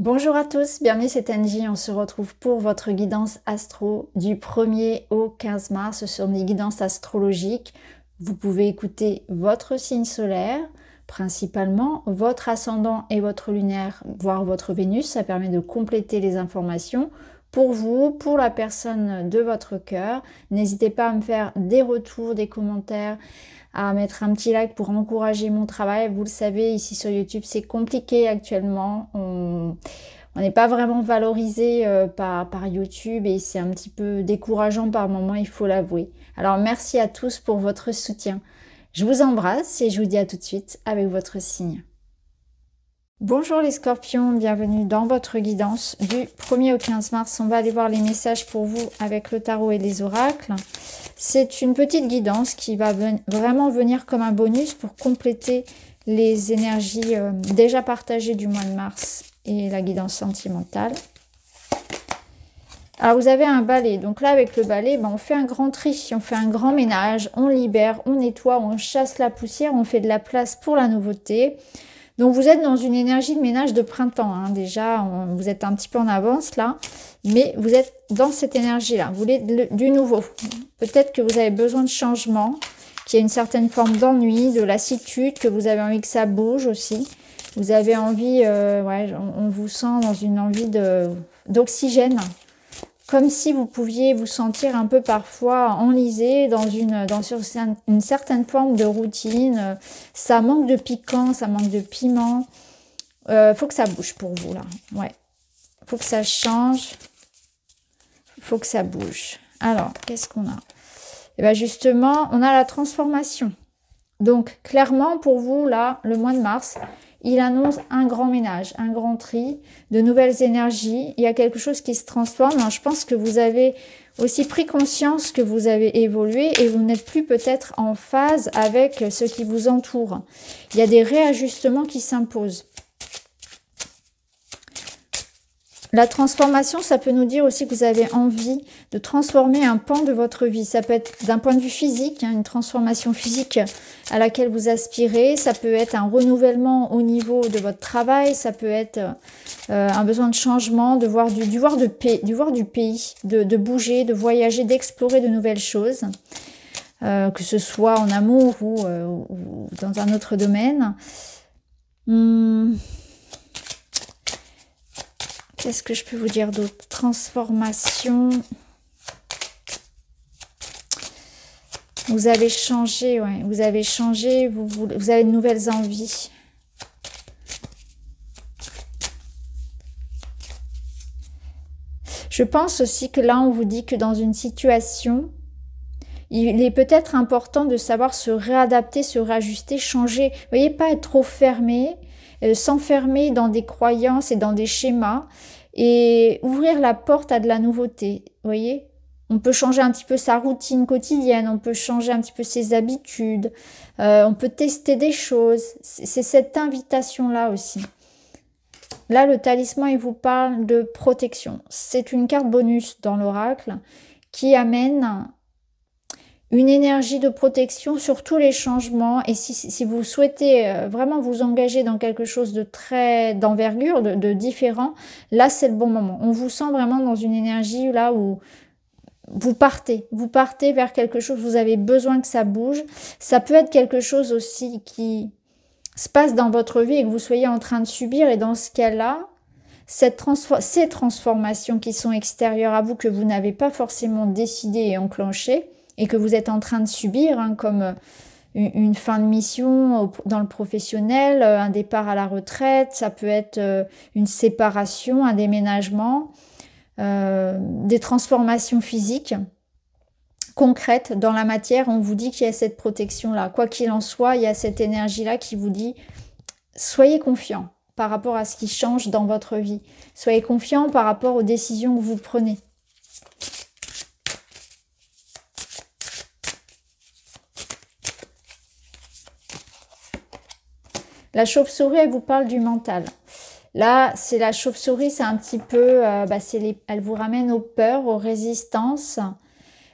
Bonjour à tous, bienvenue, c'est Angie. On se retrouve pour votre guidance astro du 1er au 15 mars. Ce sont des guidances astrologiques. Vous pouvez écouter votre signe solaire, principalement votre ascendant et votre lunaire, voire votre Vénus. Ça permet de compléter les informations pour vous, pour la personne de votre cœur. N'hésitez pas à me faire des retours, des commentaires, à mettre un petit like pour encourager mon travail. Vous le savez, ici sur YouTube, c'est compliqué actuellement. On n'est pas vraiment valorisé par YouTube et c'est un petit peu décourageant par moments, il faut l'avouer. Alors merci à tous pour votre soutien. Je vous embrasse et je vous dis à tout de suite avec votre signe. Bonjour les scorpions, bienvenue dans votre guidance du 1er au 15 mars. On va aller voir les messages pour vous avec le tarot et les oracles. C'est une petite guidance qui va vraiment venir comme un bonus pour compléter les énergies déjà partagées du mois de mars et la guidance sentimentale. Alors vous avez un balai, donc là avec le balai, on fait un grand tri, on fait un grand ménage, on libère, on nettoie, on chasse la poussière, on fait de la place pour la nouveauté. Donc vous êtes dans une énergie de ménage de printemps, hein. Déjà vous êtes un petit peu en avance là, mais vous êtes dans cette énergie là, vous voulez du nouveau. Peut-être que vous avez besoin de changement, qu'il y a une certaine forme d'ennui, de lassitude, que vous avez envie que ça bouge aussi. Vous avez envie, on vous sent dans une envie d'oxygène, comme si vous pouviez vous sentir un peu parfois enlisé dans une certaine forme de routine. Ça manque de piquant, ça manque de piment. Faut que ça bouge pour vous là. Ouais. Faut que ça change. Faut que ça bouge. Alors, qu'est-ce qu'on a? Et bien justement, on a la transformation. Donc, clairement, pour vous, là, le mois de mars, il annonce un grand ménage, un grand tri, de nouvelles énergies. Il y a quelque chose qui se transforme. Alors, je pense que vous avez aussi pris conscience que vous avez évolué et vous n'êtes plus peut-être en phase avec ce qui vous entoure. Il y a des réajustements qui s'imposent. La transformation, ça peut nous dire aussi que vous avez envie de transformer un pan de votre vie. Ça peut être d'un point de vue physique, hein, une transformation physique à laquelle vous aspirez. Ça peut être un renouvellement au niveau de votre travail. Ça peut être un besoin de changement, de voir du pays, de bouger, de voyager, d'explorer de nouvelles choses. Que ce soit en amour ou dans un autre domaine. Qu'est-ce que je peux vous dire d'autre? Transformation. Vous avez changé, ouais. Vous avez changé, vous avez de nouvelles envies. Je pense aussi que là, on vous dit que dans une situation, il est peut-être important de savoir se réadapter, se réajuster, changer. Vous voyez, pas être trop fermé, s'enfermer dans des croyances et dans des schémas et ouvrir la porte à de la nouveauté. Vous voyez, on peut changer un petit peu sa routine quotidienne, on peut changer un petit peu ses habitudes, on peut tester des choses. C'est cette invitation-là aussi. Là, le talisman, il vous parle de protection. C'est une carte bonus dans l'oracle qui amène une énergie de protection sur tous les changements. Et si vous souhaitez vraiment vous engager dans quelque chose d'envergure, de différent, là c'est le bon moment. On vous sent vraiment dans une énergie là où vous partez vers quelque chose, vous avez besoin que ça bouge. Ça peut être quelque chose aussi qui se passe dans votre vie et que vous soyez en train de subir. Et dans ce cas-là, ces transformations qui sont extérieures à vous, que vous n'avez pas forcément décidé et enclenché, et que vous êtes en train de subir, hein, comme une fin de mission dans le professionnel, un départ à la retraite, ça peut être une séparation, un déménagement, des transformations physiques concrètes dans la matière. On vous dit qu'il y a cette protection-là. Quoi qu'il en soit, il y a cette énergie-là qui vous dit « Soyez confiants par rapport à ce qui change dans votre vie. Soyez confiants par rapport aux décisions que vous prenez. » La chauve-souris, elle vous parle du mental. Là, c'est la chauve-souris, c'est un petit peu, elle vous ramène aux peurs, aux résistances.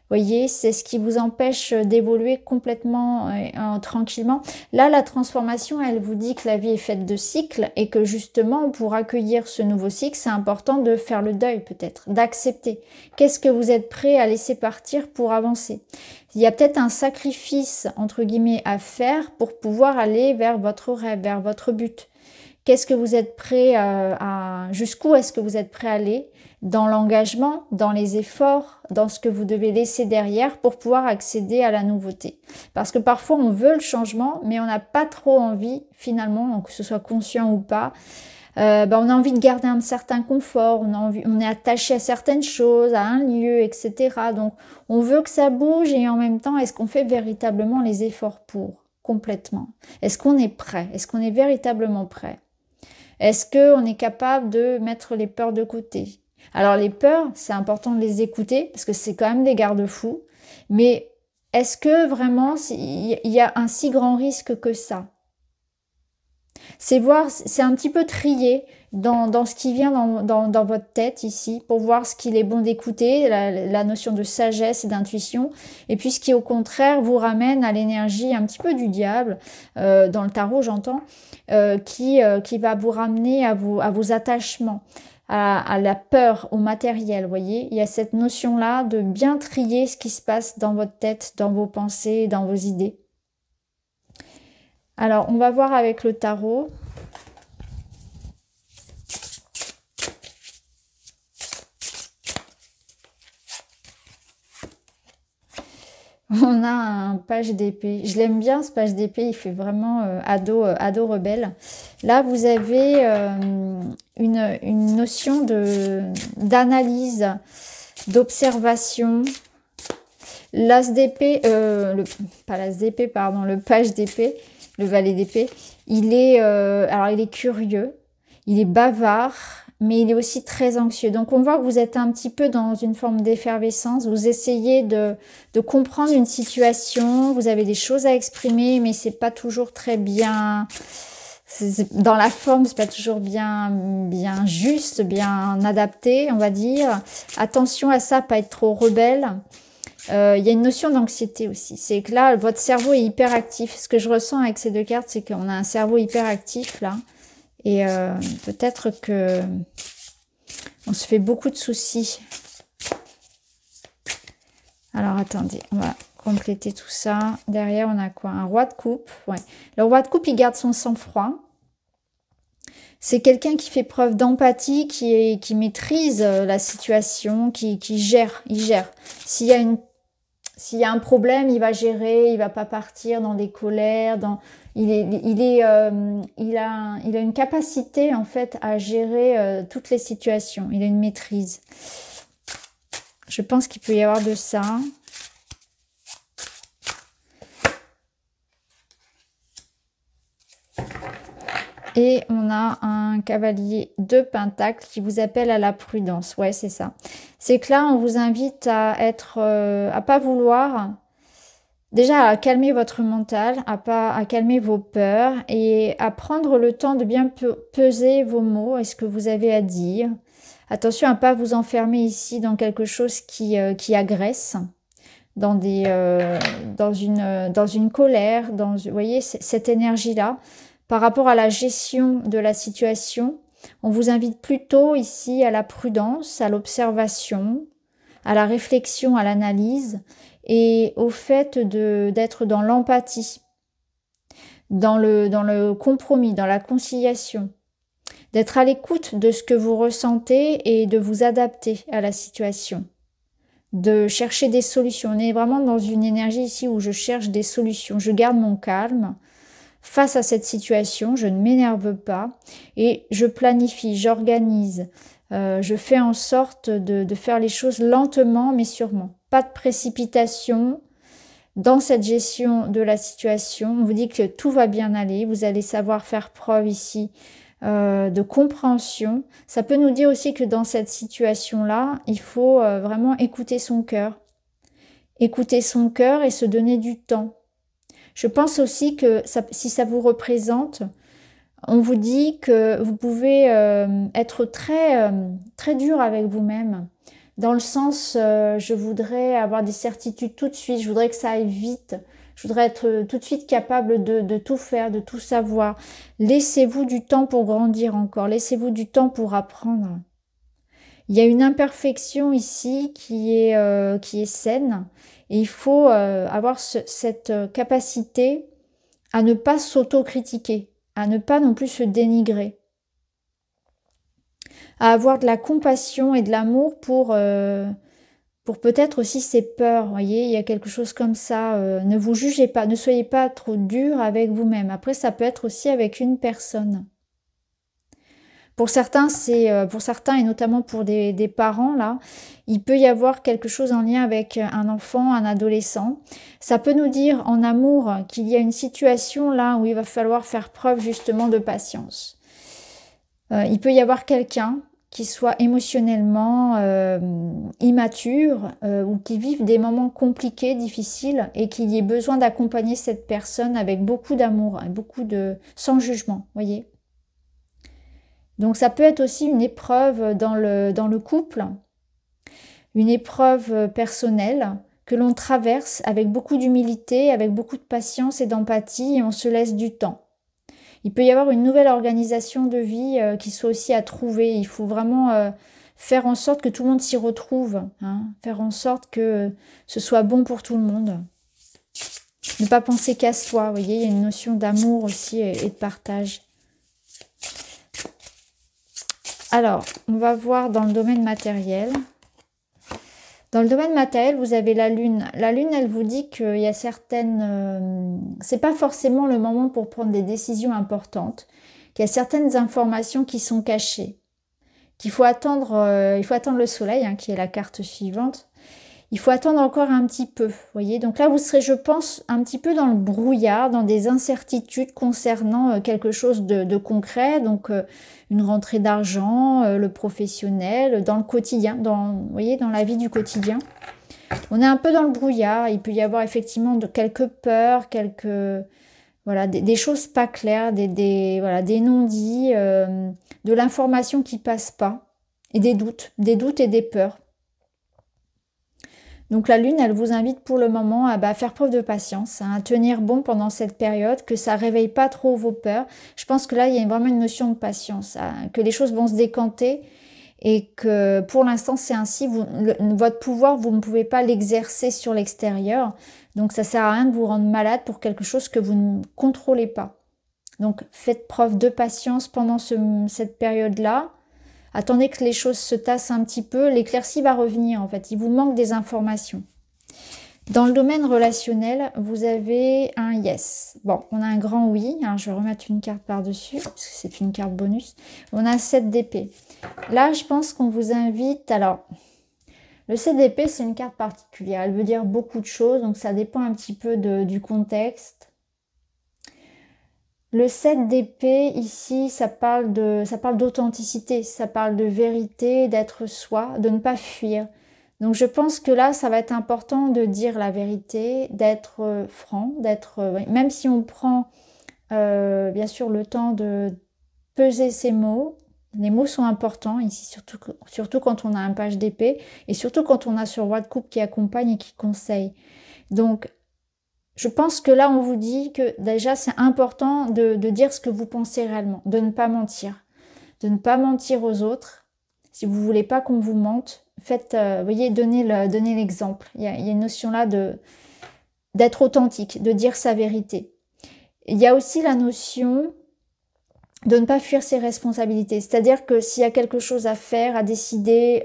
Voyez, c'est ce qui vous empêche d'évoluer complètement tranquillement. Là, la transformation, elle vous dit que la vie est faite de cycles et que justement, pour accueillir ce nouveau cycle, c'est important de faire le deuil peut-être, d'accepter. Qu'est-ce que vous êtes prêt à laisser partir pour avancer? Il y a peut-être un sacrifice, entre guillemets, à faire pour pouvoir aller vers votre rêve, vers votre but. Qu'est-ce que vous êtes prêt jusqu'où est-ce que vous êtes prêt à aller dans l'engagement, dans les efforts, dans ce que vous devez laisser derrière pour pouvoir accéder à la nouveauté. Parce que parfois on veut le changement, mais on n'a pas trop envie finalement, que ce soit conscient ou pas. On a envie de garder un certain confort, on est attaché à certaines choses, à un lieu, etc. Donc on veut que ça bouge et en même temps, est-ce qu'on fait véritablement les efforts pour complètement? Est-ce qu'on est prêt? Est-ce qu'on est véritablement prêt? Est-ce qu'on est capable de mettre les peurs de côté? Alors les peurs, c'est important de les écouter parce que c'est quand même des garde-fous. Mais est-ce que vraiment il y a un si grand risque que ça? C'est voir, c'est un petit peu trier dans ce qui vient dans votre tête ici pour voir ce qu'il est bon d'écouter, la notion de sagesse et d'intuition, et puis ce qui au contraire vous ramène à l'énergie un petit peu du diable, dans le tarot j'entends, qui va vous ramener à vos attachements, à la peur, au matériel, vous voyez. Il y a cette notion-là de bien trier ce qui se passe dans votre tête, dans vos pensées, dans vos idées. Alors, on va voir avec le tarot. On a un page d'épée. Je l'aime bien ce page d'épée, il fait vraiment ado rebelle. Là, vous avez une notion d'analyse, d'observation. L'as d'épée, pas l'as d'épée, pardon, le page d'épée, le valet d'épée, il est curieux, il est bavard, mais il est aussi très anxieux. Donc on voit que vous êtes un petit peu dans une forme d'effervescence, vous essayez de comprendre une situation, vous avez des choses à exprimer, mais c'est pas toujours très bien, dans la forme, c'est pas toujours bien juste, bien adapté, on va dire. Attention à ça, pas être trop rebelle. Il y a une notion d'anxiété aussi. C'est que là, votre cerveau est hyper actif. Ce que je ressens avec ces deux cartes, c'est qu'on a un cerveau hyper actif là. Et peut-être que on se fait beaucoup de soucis. Alors attendez, on va compléter tout ça. Derrière, on a quoi? Un roi de coupe. Ouais. Le roi de coupe, il garde son sang-froid. C'est quelqu'un qui fait preuve d'empathie, qui maîtrise la situation, qui gère. Il gère. S'il y a un problème, il va gérer, il va pas partir dans des colères, il a une capacité en fait à gérer toutes les situations. Il a une maîtrise. Je pense qu'il peut y avoir de ça. Et on a un cavalier de Pentacle qui vous appelle à la prudence. Ouais, c'est ça. C'est que là, on vous invite à pas vouloir, déjà à calmer votre mental, à calmer vos peurs et à prendre le temps de bien peser vos mots et ce que vous avez à dire. Attention à pas vous enfermer ici dans quelque chose qui agresse, dans une colère, vous voyez, cette énergie-là. Par rapport à la gestion de la situation, on vous invite plutôt ici à la prudence, à l'observation, à la réflexion, à l'analyse et au fait d'être dans l'empathie, dans le compromis, dans la conciliation, d'être à l'écoute de ce que vous ressentez et de vous adapter à la situation, de chercher des solutions. On est vraiment dans une énergie ici où je cherche des solutions, je garde mon calme. Face à cette situation, je ne m'énerve pas et je planifie, j'organise, je fais en sorte de faire les choses lentement mais sûrement. Pas de précipitation dans cette gestion de la situation. On vous dit que tout va bien aller, vous allez savoir faire preuve ici de compréhension. Ça peut nous dire aussi que dans cette situation-là, il faut vraiment écouter son cœur. Écouter son cœur et se donner du temps. Je pense aussi que si ça vous représente, on vous dit que vous pouvez être très dur avec vous-même, dans le sens, je voudrais avoir des certitudes tout de suite, je voudrais que ça aille vite, je voudrais être tout de suite capable de tout faire, de tout savoir. Laissez-vous du temps pour grandir encore, laissez-vous du temps pour apprendre. Il y a une imperfection ici qui est saine, et il faut avoir cette capacité à ne pas s'auto-critiquer, à ne pas non plus se dénigrer, à avoir de la compassion et de l'amour pour peut-être aussi ses peurs. Vous voyez, il y a quelque chose comme ça. Ne vous jugez pas, ne soyez pas trop dur avec vous-même. Après, ça peut être aussi avec une personne. Pour certains, pour certains et notamment pour des parents, là, il peut y avoir quelque chose en lien avec un enfant, un adolescent. Ça peut nous dire en amour qu'il y a une situation là où il va falloir faire preuve justement de patience. Il peut y avoir quelqu'un qui soit émotionnellement immature ou qui vive des moments compliqués, difficiles, et qu'il y ait besoin d'accompagner cette personne avec beaucoup d'amour, sans jugement, voyez. Donc ça peut être aussi une épreuve dans le couple, une épreuve personnelle que l'on traverse avec beaucoup d'humilité, avec beaucoup de patience et d'empathie, et on se laisse du temps. Il peut y avoir une nouvelle organisation de vie qui soit aussi à trouver. Il faut vraiment faire en sorte que tout le monde s'y retrouve, hein, faire en sorte que ce soit bon pour tout le monde. Ne pas penser qu'à soi, vous voyez, il y a une notion d'amour aussi et de partage. Alors, on va voir dans le domaine matériel. Dans le domaine matériel, vous avez la Lune. La Lune, elle vous dit qu'il y a certaines... c'est pas forcément le moment pour prendre des décisions importantes, qu'il y a certaines informations qui sont cachées, qu'il faut attendre, le soleil, hein, qui est la carte suivante. Il faut attendre encore un petit peu, voyez. Donc là, vous serez, je pense, un petit peu dans le brouillard, dans des incertitudes concernant quelque chose de concret, donc une rentrée d'argent, le professionnel, dans le quotidien, vous voyez, dans la vie du quotidien. On est un peu dans le brouillard. Il peut y avoir effectivement quelques peurs, voilà, des choses pas claires, voilà, des non-dits, de l'information qui passe pas, et des doutes et des peurs. Donc la Lune, elle vous invite pour le moment à faire preuve de patience, hein, à tenir bon pendant cette période, que ça ne réveille pas trop vos peurs. Je pense que là, il y a vraiment une notion de patience, hein, que les choses vont se décanter et que pour l'instant, c'est ainsi. Votre pouvoir, vous ne pouvez pas l'exercer sur l'extérieur. Donc ça ne sert à rien de vous rendre malade pour quelque chose que vous ne contrôlez pas. Donc faites preuve de patience pendant cette période-là. Attendez que les choses se tassent un petit peu. L'éclaircie va revenir en fait. Il vous manque des informations. Dans le domaine relationnel, vous avez un yes. Bon, on a un grand oui. Alors, je vais remettre une carte par-dessus parce que c'est une carte bonus. On a 7 d'épée. Là, je pense qu'on vous invite... Alors, le 7 d'épée, c'est une carte particulière. Elle veut dire beaucoup de choses. Donc, ça dépend un petit peu du contexte. Le 7 d'épée, ici, ça parle d'authenticité, ça parle de vérité, d'être soi, de ne pas fuir. Donc je pense que là, ça va être important de dire la vérité, d'être franc, même si on prend bien sûr le temps de peser ses mots. Les mots sont importants ici, surtout quand on a un page d'épée et surtout quand on a sur voie de coupe qui accompagne et qui conseille. Donc je pense que là, on vous dit que déjà, c'est important de dire ce que vous pensez réellement, de ne pas mentir. De ne pas mentir aux autres. Si vous ne voulez pas qu'on vous mente, voyez, donnez l'exemple. Il y a une notion là d'être authentique, de dire sa vérité. Il y a aussi la notion de ne pas fuir ses responsabilités. C'est-à-dire que s'il y a quelque chose à faire, à décider...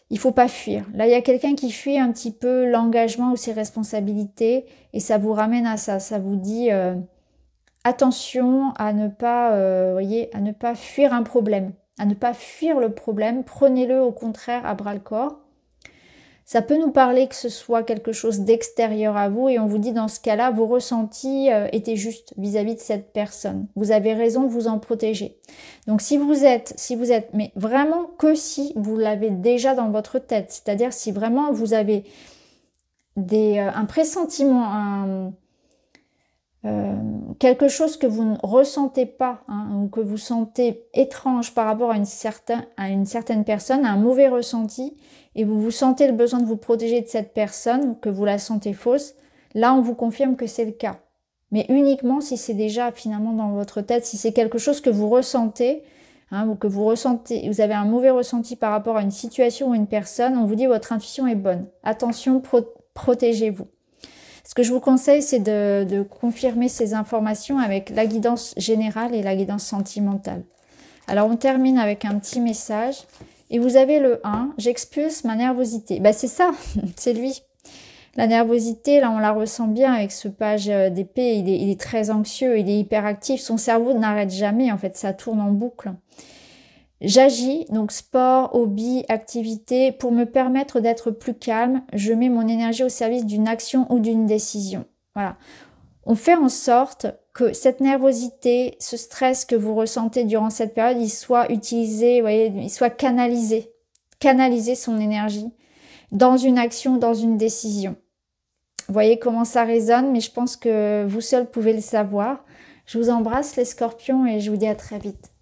il faut pas fuir. Là, il y a quelqu'un qui fuit un petit peu l'engagement ou ses responsabilités et ça vous ramène à ça. Ça vous dit attention à ne pas, à ne pas fuir un problème, à ne pas fuir le problème. Prenez-le au contraire à bras-le-corps. Ça peut nous parler que ce soit quelque chose d'extérieur à vous et on vous dit dans ce cas-là, vos ressentis étaient justes vis-à-vis de cette personne. Vous avez raison de vous en protéger. Donc si vous êtes, mais vraiment que si vous l'avez déjà dans votre tête, c'est-à-dire si vraiment vous avez un pressentiment, quelque chose que vous ne ressentez pas, hein, ou que vous sentez étrange par rapport à une certaine personne, un mauvais ressenti, et vous sentez le besoin de vous protéger de cette personne, que vous la sentez fausse, là on vous confirme que c'est le cas. Mais uniquement si c'est déjà finalement dans votre tête, si c'est quelque chose que vous ressentez, hein, ou que vous avez un mauvais ressenti par rapport à une situation ou une personne, on vous dit votre intuition est bonne. Attention, protégez-vous. Ce que je vous conseille, c'est de confirmer ces informations avec la guidance générale et la guidance sentimentale. Alors, on termine avec un petit message. Et vous avez le 1, j'expulse ma nervosité. Ben, c'est ça, c'est lui. La nervosité, là, on la ressent bien avec ce page d'épée. Il est très anxieux, il est hyperactif. Son cerveau n'arrête jamais, en fait, ça tourne en boucle. J'agis, donc sport, hobby, activité, pour me permettre d'être plus calme. Je mets mon énergie au service d'une action ou d'une décision. Voilà. On fait en sorte que cette nervosité, ce stress que vous ressentez durant cette période, il soit utilisé, vous voyez, il soit canalisé. Canaliser son énergie dans une action, dans une décision. Vous voyez comment ça résonne, mais je pense que vous seul pouvez le savoir. Je vous embrasse les scorpions et je vous dis à très vite.